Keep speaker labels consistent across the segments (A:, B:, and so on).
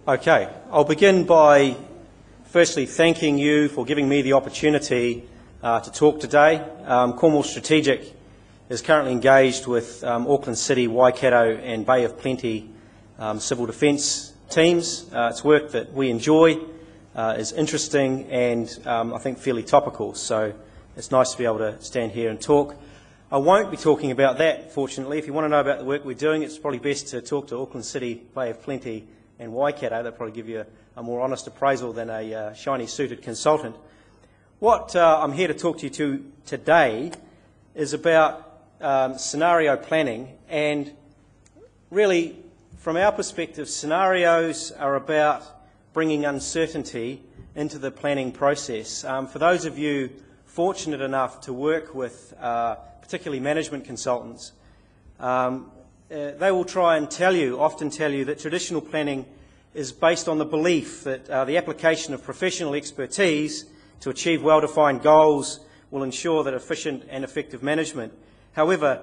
A: Okay, I'll begin by firstly thanking you for giving me the opportunity to talk today. Cornwall Strategic is currently engaged with Auckland City, Waikato and Bay of Plenty civil defence teams. It's work that we enjoy, is interesting and I think fairly topical, so it's nice to be able to stand here and talk. I won't be talking about that, fortunately. If you want to know about the work we're doing, it's probably best to talk to Auckland City, Bay of Plenty and Waikato. They'll probably give you a more honest appraisal than a shiny-suited consultant. What I'm here to talk to you today is about scenario planning, and really, from our perspective, scenarios are about bringing uncertainty into the planning process. For those of you fortunate enough to work with particularly management consultants, they will try and often tell you that traditional planning is based on the belief that the application of professional expertise to achieve well-defined goals will ensure that efficient and effective management. However,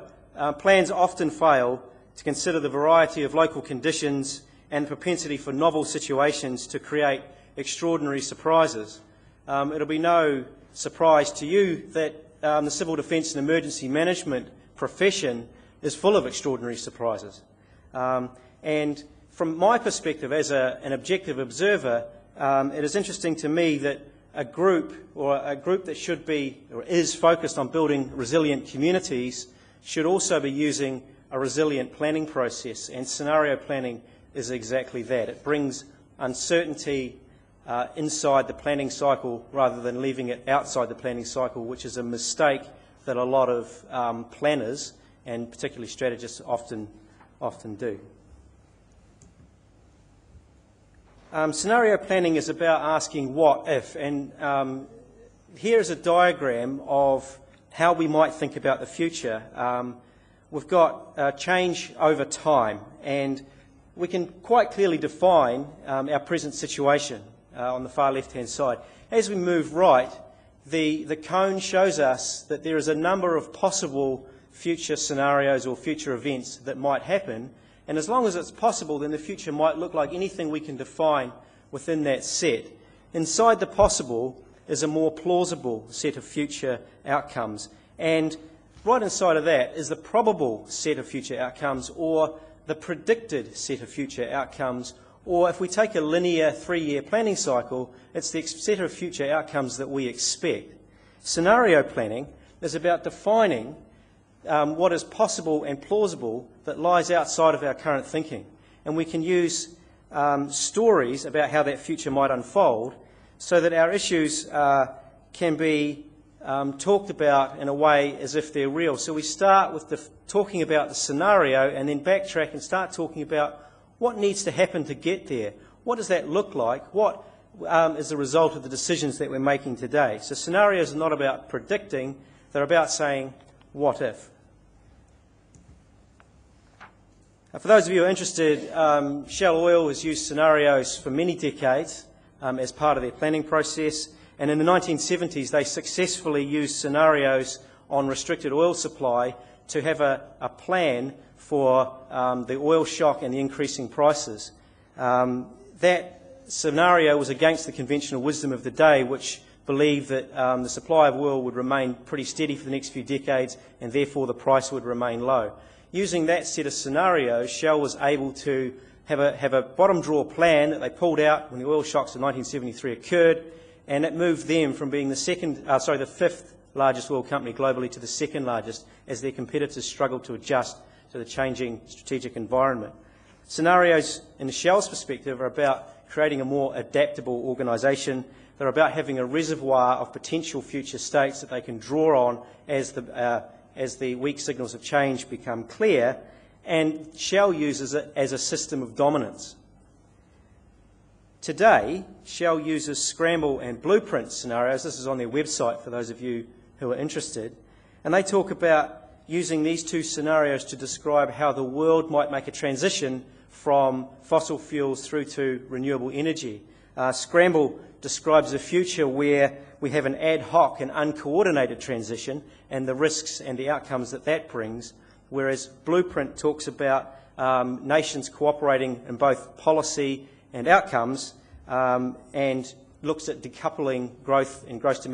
A: plans often fail to consider the variety of local conditions and propensity for novel situations to create extraordinary surprises. It'll be no surprise to you that the civil defence and emergency management profession is full of extraordinary surprises. And from my perspective as an objective observer, it is interesting to me that a group that should be or is focused on building resilient communities should also be using a resilient planning process, and scenario planning is exactly that. It brings uncertainty inside the planning cycle rather than leaving it outside the planning cycle, which is a mistake that a lot of planners and particularly strategists often do. Scenario planning is about asking what if, and here is a diagram of how we might think about the future. We've got change over time, and we can quite clearly define our present situation on the far left-hand side. As we move right, the cone shows us that there is a number of possible future scenarios or future events that might happen, and as long as it's possible, then the future might look like anything we can define within that set. Inside the possible is a more plausible set of future outcomes, and right inside of that is the probable set of future outcomes, or the predicted set of future outcomes, or if we take a linear 3-year planning cycle, it's the set of future outcomes that we expect. Scenario planning is about defining what is possible and plausible that lies outside of our current thinking. And we can use stories about how that future might unfold so that our issues can be talked about in a way as if they're real. So we start with talking about the scenario and then backtrack and start talking about what needs to happen to get there. What does that look like? What is the result of the decisions that we're making today? So scenarios are not about predicting, they're about saying, what if? For those of you who are interested, Shell Oil has used scenarios for many decades as part of their planning process, and in the 1970s they successfully used scenarios on restricted oil supply to have a plan for the oil shock and the increasing prices. That scenario was against the conventional wisdom of the day, which believed that the supply of oil would remain pretty steady for the next few decades and therefore the price would remain low. Using that set of scenarios, Shell was able to have a bottom drawer plan that they pulled out when the oil shocks of 1973 occurred, and it moved them from being the fifth largest oil company globally to the second largest as their competitors struggled to adjust to the changing strategic environment. Scenarios, in Shell's perspective, are about creating a more adaptable organisation. They're about having a reservoir of potential future states that they can draw on as the weak signals of change become clear, and Shell uses it as a system of dominance. Today, Shell uses scramble and blueprint scenarios. This is on their website for those of you who are interested, and they talk about using these two scenarios to describe how the world might make a transition from fossil fuels through to renewable energy. Scramble describes a future where we have an ad hoc and uncoordinated transition and the risks and the outcomes that that brings, whereas Blueprint talks about nations cooperating in both policy and outcomes, and looks at decoupling growth in gross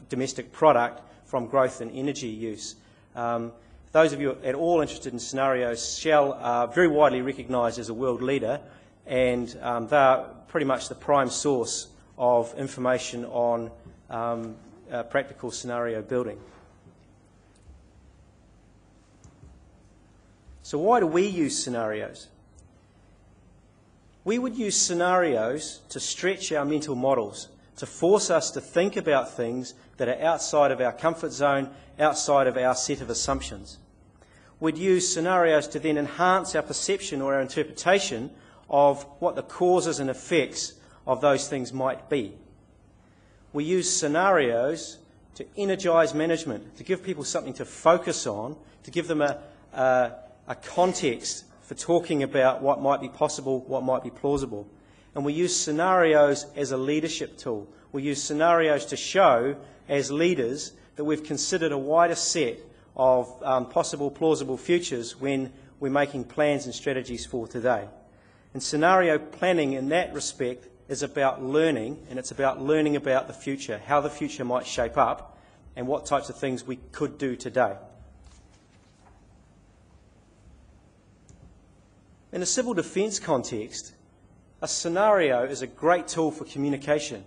A: domestic product from growth in energy use. Those of you at all interested in scenarios, Shell are very widely recognised as a world leader, and they are pretty much the prime source of information on practical scenario building. So why do we use scenarios? We would use scenarios to stretch our mental models, to force us to think about things that are outside of our comfort zone, outside of our set of assumptions. We'd use scenarios to then enhance our perception or our interpretation of what the causes and effects of those things might be. We use scenarios to energise management, to give people something to focus on, to give them a context for talking about what might be possible, what might be plausible. And we use scenarios as a leadership tool. We use scenarios to show, as leaders, that we've considered a wider set of possible, plausible futures when we're making plans and strategies for today. And scenario planning in that respect is about learning, and it's about learning about the future, how the future might shape up, and what types of things we could do today. In a civil defence context, a scenario is a great tool for communication.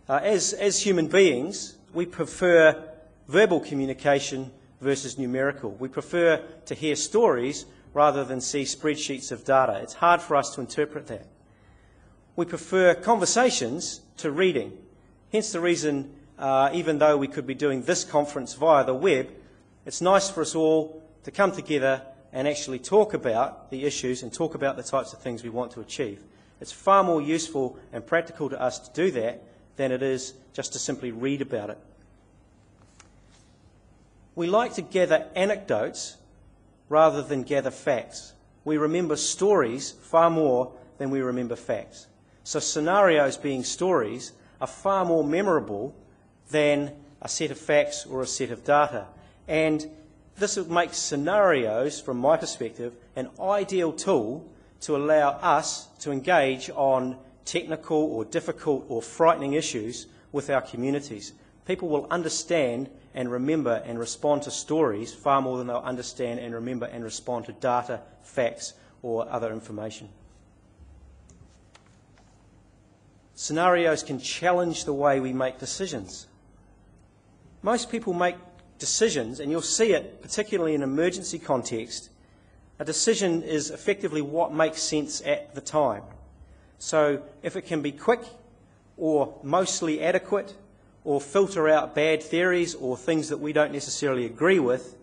A: As human beings, we prefer verbal communication versus numerical. We prefer to hear stories rather than see spreadsheets of data. It's hard for us to interpret that. We prefer conversations to reading. Hence the reason, even though we could be doing this conference via the web, it's nice for us all to come together and actually talk about the issues and talk about the types of things we want to achieve. It's far more useful and practical to us to do that than it is just to simply read about it. We like to gather anecdotes rather than gather facts. We remember stories far more than we remember facts. So scenarios, being stories, are far more memorable than a set of facts or a set of data. And this makes scenarios, from my perspective, an ideal tool to allow us to engage on technical or difficult or frightening issues with our communities. People will understand and remember and respond to stories far more than they'll understand and remember and respond to data, facts, or other information. Scenarios can challenge the way we make decisions. Most people make decisions, and you'll see it particularly in an emergency context. A decision is effectively what makes sense at the time. So if it can be quick or mostly adequate or filter out bad theories or things that we don't necessarily agree with,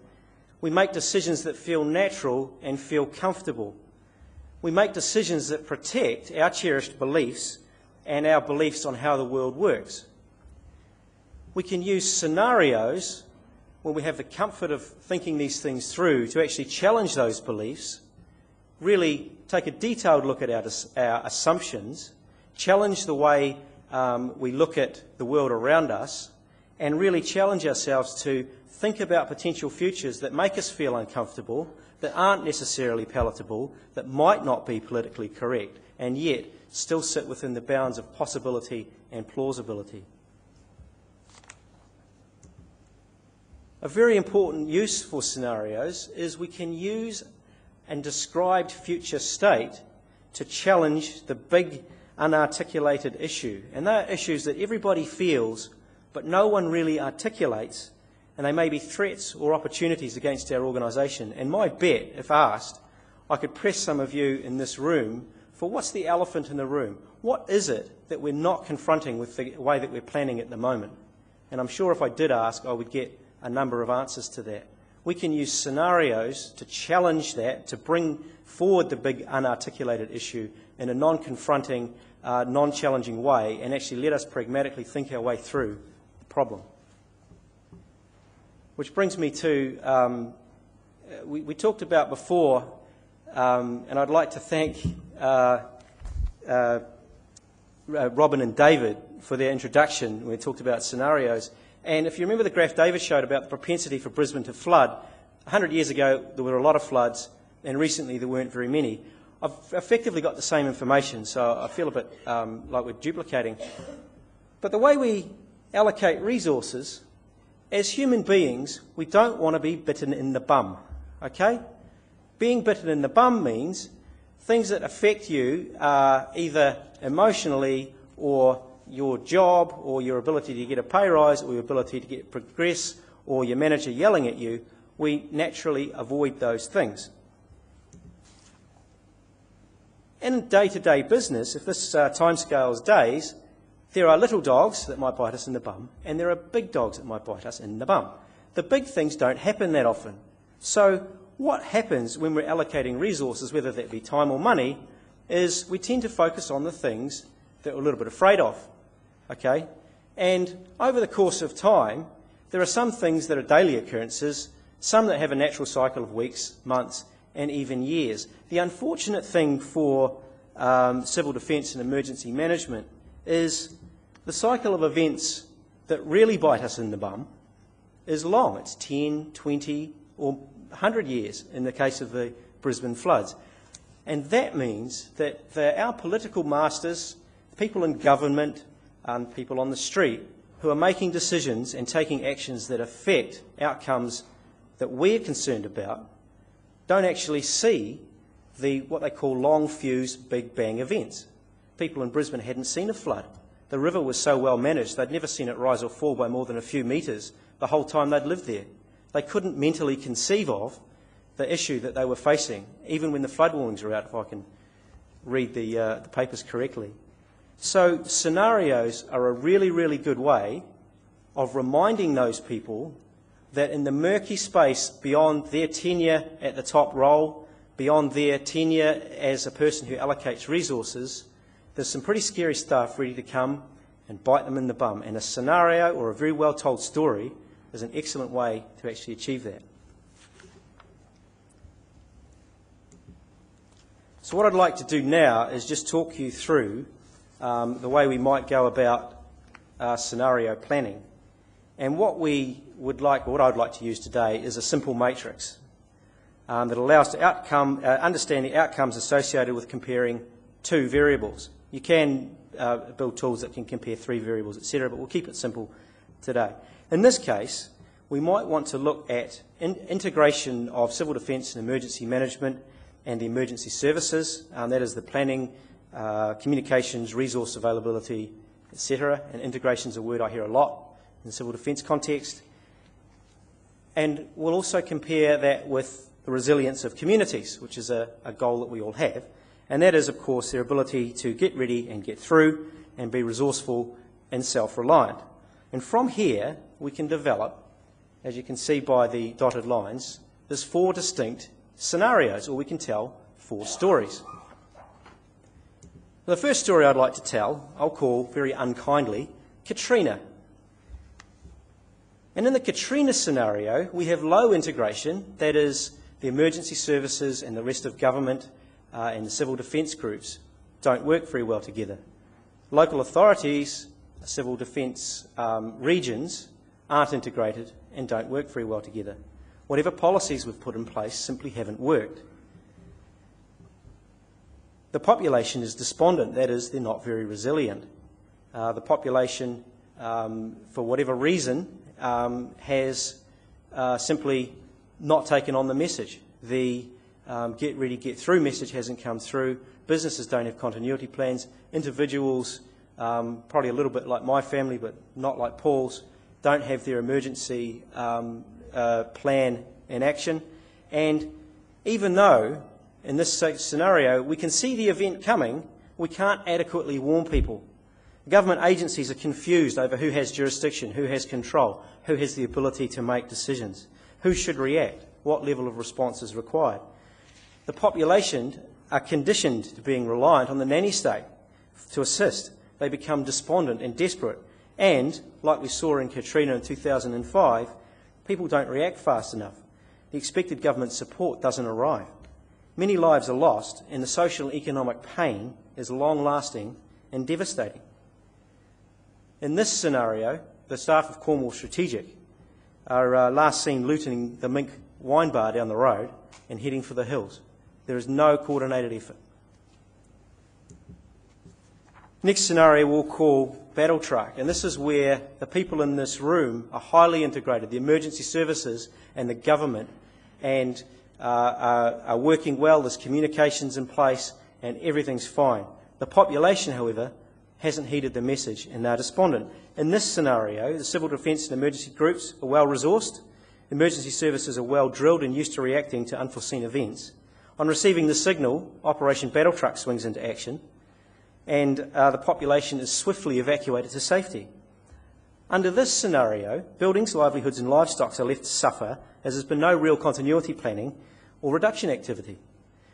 A: we make decisions that feel natural and feel comfortable. We make decisions that protect our cherished beliefs and our beliefs on how the world works. We can use scenarios when we have the comfort of thinking these things through to actually challenge those beliefs, really take a detailed look at our assumptions, challenge the way we look at the world around us, and really challenge ourselves to think about potential futures that make us feel uncomfortable, that aren't necessarily palatable, that might not be politically correct, and yet still sit within the bounds of possibility and plausibility. A very important use for scenarios is we can use and describe future state to challenge the big unarticulated issue. And they are issues that everybody feels, but no one really articulates, and they may be threats or opportunities against our organisation. And my bet, if asked, I could press some of you in this room for what's the elephant in the room? What is it that we're not confronting with the way that we're planning at the moment? And I'm sure if I did ask, I would get a number of answers to that. We can use scenarios to challenge that, to bring forward the big unarticulated issue in a non-confronting, non-challenging way, and actually let us pragmatically think our way through the problem. Which brings me to, we talked about before, and I'd like to thank Robin and David for their introduction when we talked about scenarios. And if you remember the graph David showed about the propensity for Brisbane to flood, 100 years ago there were a lot of floods, and recently there weren't very many. I've effectively got the same information, so I feel a bit like we're duplicating. But the way we allocate resources, as human beings, we don't want to be bitten in the bum, okay? Being bitten in the bum means things that affect you either emotionally or your job or your ability to get a pay rise or your ability to progress or your manager yelling at you. We naturally avoid those things. In day-to-day business, if this timescale is days, there are little dogs that might bite us in the bum, and there are big dogs that might bite us in the bum. The big things don't happen that often. So what happens when we're allocating resources, whether that be time or money, is we tend to focus on the things that we're a little bit afraid of. Okay? And over the course of time, there are some things that are daily occurrences, some that have a natural cycle of weeks, months, and even years. The unfortunate thing for civil defence and emergency management is the cycle of events that really bite us in the bum is long. It's 10, 20 or 100 years in the case of the Brisbane floods. And that means that our political masters, people in government, people on the street who are making decisions and taking actions that affect outcomes that we're concerned about, don't actually see what they call long fuse big bang events. People in Brisbane hadn't seen a flood. The river was so well managed they'd never seen it rise or fall by more than a few metres the whole time they'd lived there. They couldn't mentally conceive of the issue that they were facing, even when the flood warnings were out, if I can read the papers correctly. So scenarios are a really, really good way of reminding those people that in the murky space beyond their tenure at the top role, beyond their tenure as a person who allocates resources, there's some pretty scary stuff ready to come and bite them in the bum. And a scenario or a very well told story is an excellent way to actually achieve that. So what I'd like to do now is just talk you through the way we might go about scenario planning. And what we would like, or what I'd like to use today, is a simple matrix that allows to understand the outcomes associated with comparing two variables. You can build tools that can compare three variables, etc., but we'll keep it simple today. In this case, we might want to look at integration of civil defence and emergency management and the emergency services, that is the planning, communications, resource availability, etc. And integration is a word I hear a lot in civil defence context. And we'll also compare that with the resilience of communities, which is a goal that we all have. And that is, of course, their ability to get ready and get through and be resourceful and self-reliant. And from here, we can develop, as you can see by the dotted lines, there's four distinct scenarios, or we can tell four stories. The first story I'd like to tell, I'll call very unkindly, Katrina. And in the Katrina scenario, we have low integration, that is, the emergency services and the rest of government and the civil defence groups don't work very well together. Local authorities, civil defence regions aren't integrated and don't work very well together. Whatever policies we've put in place simply haven't worked. The population is despondent, that is, they're not very resilient. The population, for whatever reason, has simply not taken on the message. The get ready, get through message hasn't come through. Businesses don't have continuity plans. Individuals, probably a little bit like my family, but not like Paul's, don't have their emergency plan in action. And even though, in this scenario, we can see the event coming, we can't adequately warn people. Government agencies are confused over who has jurisdiction, who has control, who has the ability to make decisions, who should react, what level of response is required. The population are conditioned to being reliant on the nanny state to assist. They become despondent and desperate. And, like we saw in Katrina in 2005, people don't react fast enough. The expected government support doesn't arrive. Many lives are lost, and the social and economic pain is long-lasting and devastating. In this scenario, the staff of Cornwall Strategic are last seen looting the Mink wine bar down the road and heading for the hills. There is no coordinated effort. Next scenario we'll call battle truck, and this is where the people in this room are highly integrated, the emergency services and the government, and are working well, there's communications in place and everything's fine. The population, however, hasn't heeded the message and they're despondent. In this scenario, the civil defence and emergency groups are well resourced, emergency services are well drilled and used to reacting to unforeseen events. On receiving the signal, Operation Battle Truck swings into action, and the population is swiftly evacuated to safety. Under this scenario, buildings, livelihoods and livestock are left to suffer as there's been no real continuity planning or reduction activity.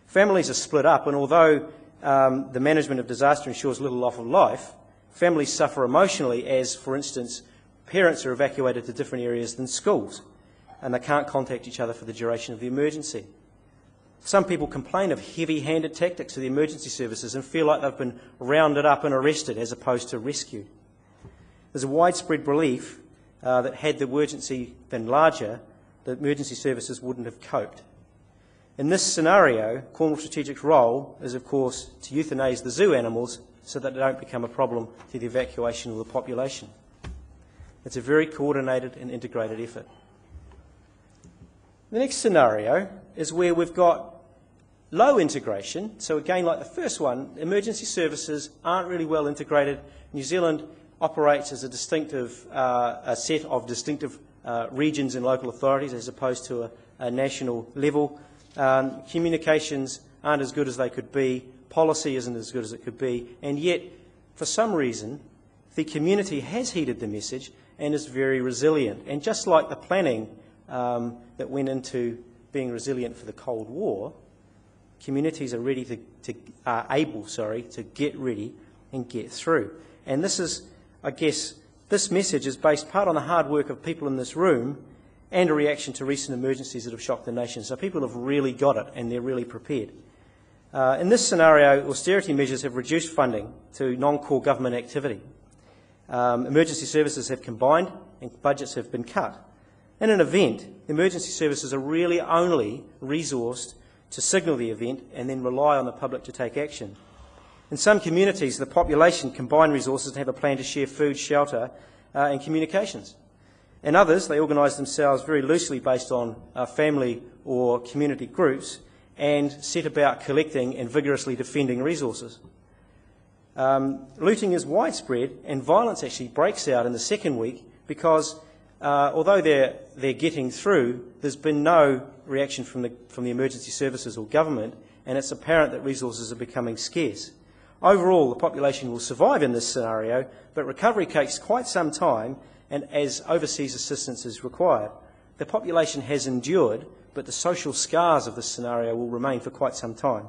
A: Families are split up, and although the management of disaster ensures little loss of life, families suffer emotionally as, for instance, parents are evacuated to different areas than schools and they can't contact each other for the duration of the emergency. Some people complain of heavy-handed tactics of the emergency services and feel like they've been rounded up and arrested as opposed to rescued. There's a widespread belief that had the emergency been larger, the emergency services wouldn't have coped. In this scenario, Cornwall Strategic's role is, of course, to euthanise the zoo animals so that they don't become a problem to the evacuation of the population. It's a very coordinated and integrated effort. The next scenario is where we've got low integration. So again, like the first one, emergency services aren't really well integrated. New Zealand operates as a set of distinctive regions and local authorities as opposed to a national level. Communications aren't as good as they could be. Policy isn't as good as it could be. And yet, for some reason, the community has heeded the message and is very resilient. And just like the planning that went into being resilient for the Cold War, communities are able to get ready and get through. And this is, I guess, this message is based part on the hard work of people in this room and a reaction to recent emergencies that have shocked the nation. So people have really got it and they're really prepared. In this scenario, austerity measures have reduced funding to non-core government activity. Emergency services have combined and budgets have been cut. In an event, emergency services are really only resourced to signal the event and then rely on the public to take action. In some communities, the population combine resources and have a plan to share food, shelter and communications. In others, they organise themselves very loosely based on family or community groups and set about collecting and vigorously defending resources. Looting is widespread and violence actually breaks out in the second week because although they're getting through, there's been no reaction from the emergency services or government, and it's apparent that resources are becoming scarce. Overall, the population will survive in this scenario, but recovery takes quite some time, and as overseas assistance is required. The population has endured, but the social scars of this scenario will remain for quite some time.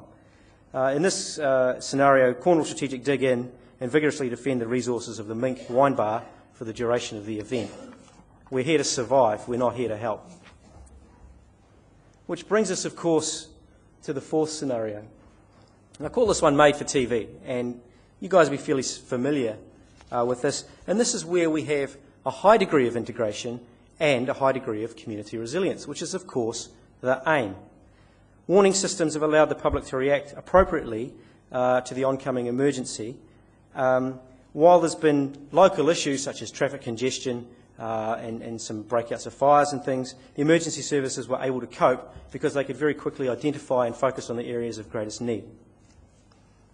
A: In this scenario, Cornwall Strategic dig in and vigorously defend the resources of the Mink wine bar for the duration of the event. We're here to survive, we're not here to help. Which brings us, of course, to the fourth scenario. And I call this one Made for TV, and you guys will be fairly familiar with this. And this is where we have a high degree of integration and a high degree of community resilience, which is, of course, the aim. Warning systems have allowed the public to react appropriately to the oncoming emergency. While there's been local issues such as traffic congestion and some breakouts of fires and things, the emergency services were able to cope because they could very quickly identify and focus on the areas of greatest need.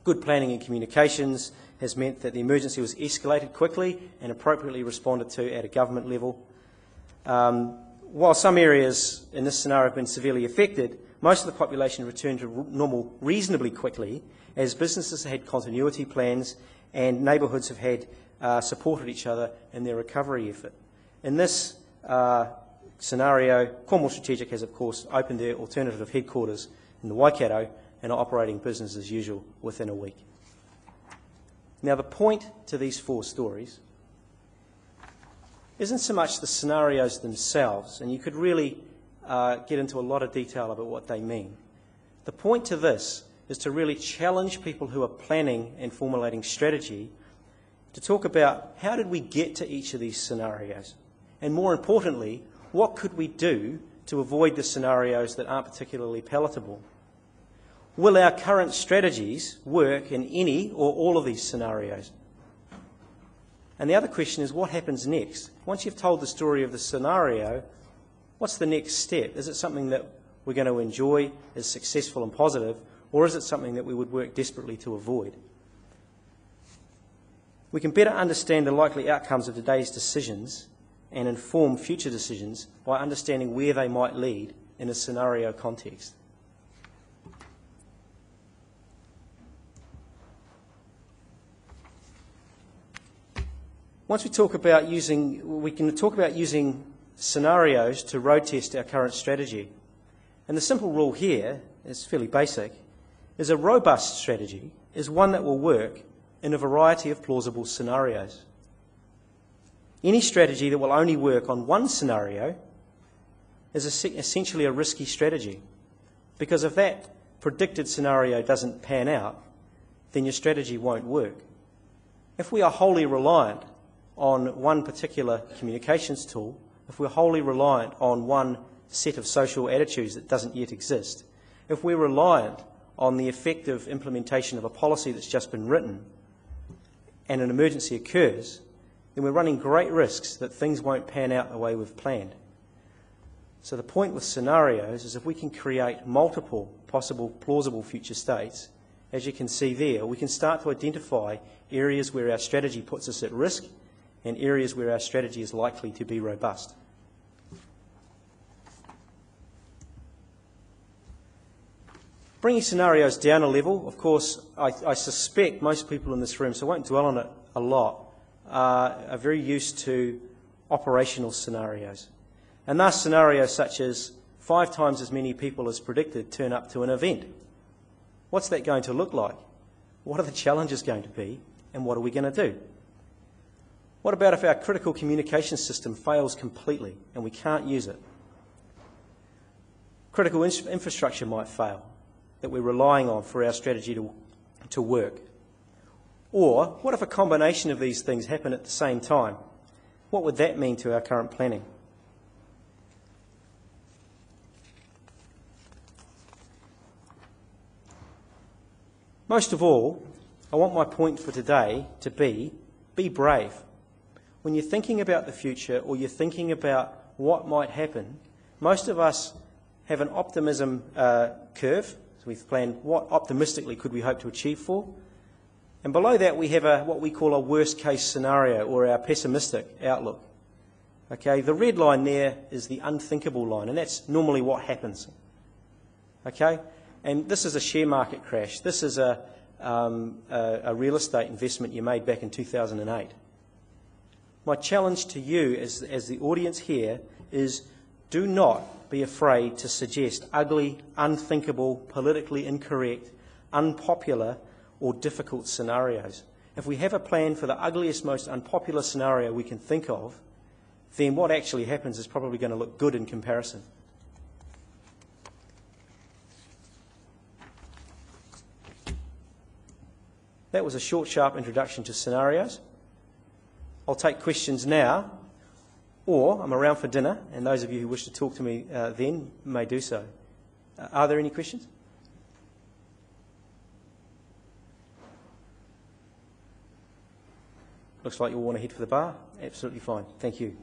A: Good planning and communications has meant that the emergency was escalated quickly and appropriately responded to at a government level. While some areas in this scenario have been severely affected, most of the population returned to normal reasonably quickly as businesses had continuity plans and neighbourhoods have had supported each other in their recovery effort. In this scenario, Cornwall Strategic has, of course, opened their alternative headquarters in the Waikato and are operating business as usual within a week. Now, the point to these four stories isn't so much the scenarios themselves, and you could really get into a lot of detail about what they mean. The point to this is to really challenge people who are planning and formulating strategy to talk about how did we get to each of these scenarios, and more importantly, what could we do to avoid the scenarios that aren't particularly palatable? will our current strategies work in any or all of these scenarios? And the other question is, what happens next? Once you've told the story of the scenario, what's the next step? Is it something that we're going to enjoy as successful and positive, or is it something that we would work desperately to avoid? We can better understand the likely outcomes of today's decisions and inform future decisions by understanding where they might lead in a scenario context. Once we talk about we can talk about using scenarios to road test our current strategy. And the simple rule here is fairly basic, is a robust strategy is one that will work in a variety of plausible scenarios. Any strategy that will only work on one scenario is essentially a risky strategy, because if that predicted scenario doesn't pan out, then your strategy won't work. If we are wholly reliant on one particular communications tool, if we're wholly reliant on one set of social attitudes that doesn't yet exist, if we're reliant on the effective implementation of a policy that's just been written and an emergency occurs, then we're running great risks that things won't pan out the way we've planned. So the point with scenarios is if we can create multiple possible plausible future states, as you can see there, we can start to identify areas where our strategy puts us at risk and areas where our strategy is likely to be robust. Bringing scenarios down a level, of course, I suspect most people in this room, so I won't dwell on it a lot, are very used to operational scenarios. And thus scenarios such as 5 times as many people as predicted turn up to an event. What's that going to look like? What are the challenges going to be? And what are we going to do? What about if our critical communication system fails completely and we can't use it? Critical infrastructure might fail that we're relying on for our strategy to work. Or what if a combination of these things happen at the same time? What would that mean to our current planning? Most of all, I want my point for today to be brave. When you're thinking about the future or you're thinking about what might happen, most of us have an optimism curve. So we've planned what optimistically could we hope to achieve for. And below that we have what we call a worst case scenario, or our pessimistic outlook. Okay, the red line there is the unthinkable line, and that's normally what happens. Okay, and this is a share market crash. This is a real estate investment you made back in 2008. My challenge to you as the audience here is, do not be afraid to suggest ugly, unthinkable, politically incorrect, unpopular or difficult scenarios. If we have a plan for the ugliest, most unpopular scenario we can think of, then what actually happens is probably going to look good in comparison. That was a short, sharp introduction to scenarios. I'll take questions now, or I'm around for dinner, and those of you who wish to talk to me then may do so. Are there any questions? Looks like you all want to head for the bar. Absolutely fine. Thank you.